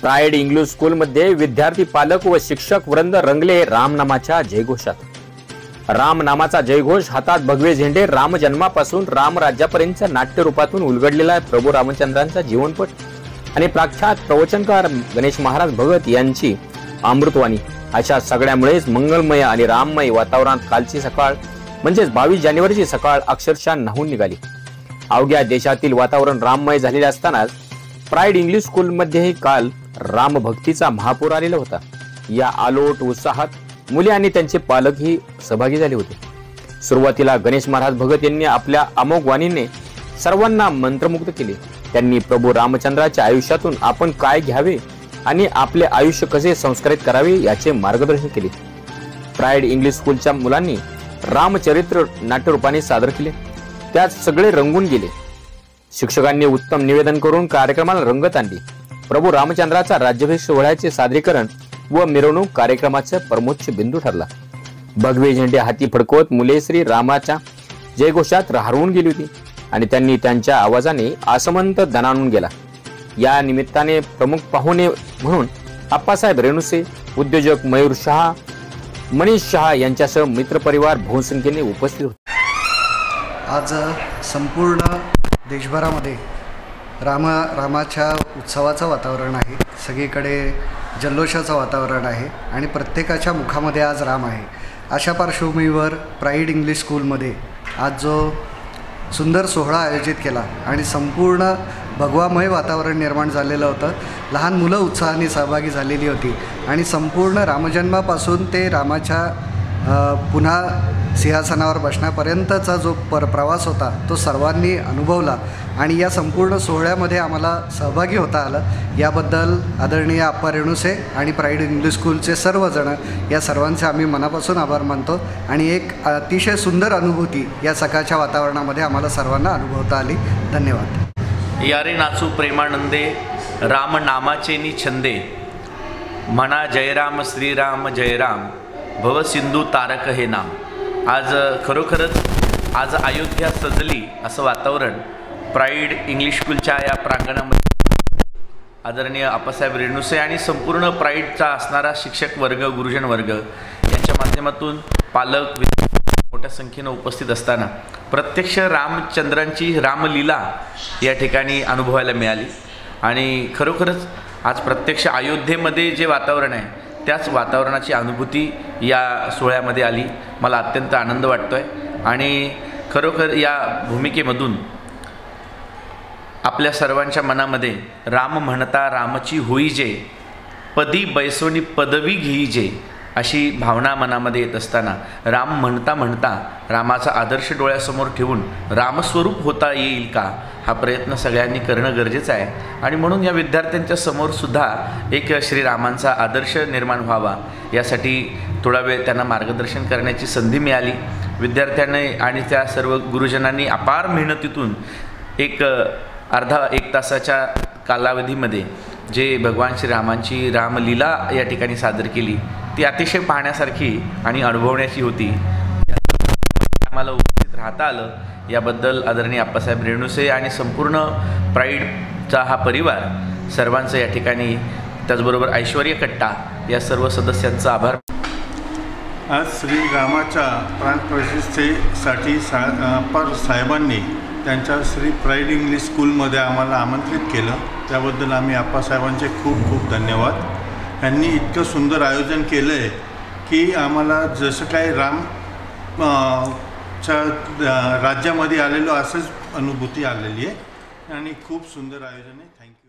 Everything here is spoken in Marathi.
प्राईड इंग्लिश स्कूलमध्ये विद्यार्थी, पालक व शिक्षक वृंद रंगले रामनामाच्या जयघोषात। राम नामाचा जयघोष, हातात भगवे झेंडे, राम जन्मापासून राम राज्यापर्यंतच्या नाट्य रूपातून उलगडलेला प्रभू रामचंद्रांचा जीवनपट आणि प्रख्यात प्रवचनकार गणेश महाराज भगत यांची अमृतवाणी अशा सगळ्यामुळेच मंगलमय आणि राममय वातावरणात कालची सकाळ म्हणजेच 22 जानेवारीची सकाळ अक्षरशः न्हाऊन निघाली। अवघ्या देशातील वातावरण राममय झालेले असतानाच प्राईड इंग्लिश स्कूलमध्येही काल रामभक्तीचा महापूर आलेला होता। या आलोट उत्साहात मुले आणि त्यांचे पालकही सहभागी झाले होते। सुरुवातीला गणेश महाराज भगत यांनी आपल्या अमोघ वाणीने सर्वांना मंत्रमुग्ध केले। त्यांनी प्रभू रामचंद्राच्या आयुष्यातून आपण काय घ्यावे आणि आपले आयुष्य कसे संस्कारित करावे याचे मार्गदर्शन केले। प्राईड इंग्लिश स्कूलच्या मुलांनी रामचरित्र नाट्यरूपाने सादर केले, त्यात सगळे रंगून गेले। शिक्षकांनी उत्तम निवेदन करून कार्यक्रमाला रंगत आणली। प्रभू रामचंद्राचा राज्याभिषेक सोहळ्याचे सादरीकरण व मिरवणूक कार्यक्रमाचा परमोच्च बिंदू ठरला। भगवे झेंडे हाती फडकवत मुले श्री रामाच्या जयघोषात हरवून गेली होती आणि त्यांनी त्यांच्या आवाजाने आसमंत दणाणून गेला। या निमित्ताने प्रमुख पाहुणे म्हणून आप्पासाहेब रेणुसे, उद्योजक मयूर शहा, मनीष शहा यांच्यासह मित्रपरिवार बहुसंख्येने उपस्थित होते। आज संपूर्ण देशभरामध्ये रामाच्या उत्सवाचं वातावरण आहे। सगळीकडे जल्लोषाचं वातावरण आहे आणि प्रत्येकाच्या मुखामध्ये आज राम आहे। अशा पार्श्वभूमीवर प्राईड इंग्लिश स्कूलमध्ये आज जो सुंदर सोहळा आयोजित केला आणि संपूर्ण भगवामय वातावरण निर्माण झालेलं होतं। लहान मुलं उत्साहाने सहभागी झालेली होती आणि संपूर्ण रामजन्मापासून ते रामाच्या पुन्हा सिंहासनावर बसण्यापर्यंतचा जो प्रवास होता तो सर्वांनी अनुभवला आणि या संपूर्ण सोहळ्यामध्ये आम्हाला सहभागी होता आलं। याबद्दल आदरणीय आप्पा रेणुसे आणि प्राईड इंग्लिश स्कूलचे सर्वजण या सर्वांचे आम्ही मनापासून आभार मानतो आणि एक अतिशय सुंदर अनुभूती या सकाळच्या वातावरणामध्ये आम्हाला सर्वांना अनुभवता आली। धन्यवाद। यारे नाचू प्रेमानंदे, राम नामाचे नि छंदे, म्हणा जय राम श्रीराम जय राम, भव सिंधू तारक हे नाम। आज खरोखरच आज अयोध्या सजली असं वातावरण प्राईड इंग्लिश स्कूलच्या या प्रांगणामध्ये आदरणीय आप्पासाहेब रेणुसे आणि संपूर्ण प्राईडचा असणारा शिक्षक वर्ग, गुरुजन वर्ग यांच्या माध्यमातून पालक मोठ्या संख्येने उपस्थित असताना प्रत्यक्ष रामचंद्रांची रामलीला या ठिकाणी अनुभवायला मिळाली आणि खरोखरच आज प्रत्यक्ष अयोध्येमध्ये जे वातावरण आहे त्याच वातावरणाची अनुभूती या सोहळ्यामध्ये आली। मला अत्यंत आनंद वाटतोय आणि खरोखर या भूमिकेमधून आपल्या सर्वांच्या मनामध्ये राम म्हणता रामची होई जे, पदी बैसोनी पदवी घेई जे अशी भावना मनामध्ये येत असताना राम म्हणता म्हणता रामाचा आदर्श डोळ्यासमोर ठेवून रामस्वरूप होता येईल का हा प्रयत्न सगळ्यांनी करणं गरजेचं आहे आणि म्हणून या विद्यार्थ्यांच्या समोर सुद्धा एक श्रीरामांचा आदर्श निर्माण व्हावा यासाठी थोडा वेळ त्यांना मार्गदर्शन करण्याची संधी मिळाली। विद्यार्थ्यांनी आणि त्या सर्व गुरुजनांनी अपार मेहनतीतून एक अर्धा एक तासाच्या कालावधीमध्ये जे भगवान श्रीरामांची रामलीला या ठिकाणी सादर केली ती अतिशय पाहण्यासारखी आणि अनुभवण्याची होती। आम्हाला उपस्थित राहता आलं याबद्दल आदरणीय आप्पासाहेब रेणुसे आणि संपूर्ण प्राईडचा हा परिवार सर्वांचं या ठिकाणी, त्याचबरोबर ऐश्वर्य कट्टा या सर्व सदस्यांचा आभार। आज श्रीरामाच्या प्राणप्रतिष्ठेसाठी आप्पा साहेबांनी त्यांच्या श्री प्राईड इंग्लिश स्कूलमध्ये आम्हाला आमंत्रित केलं, त्याबद्दल आम्ही आप्पासाहेबांचे खूप खूप धन्यवाद। यांनी इतकं सुंदर आयोजन केलं आहे की आम्हाला जसं काही च्या राज्यामध्ये आलेलो असंच अनुभूती आलेली आहे आणि खूप सुंदर आयोजन आहे। थँक्यू।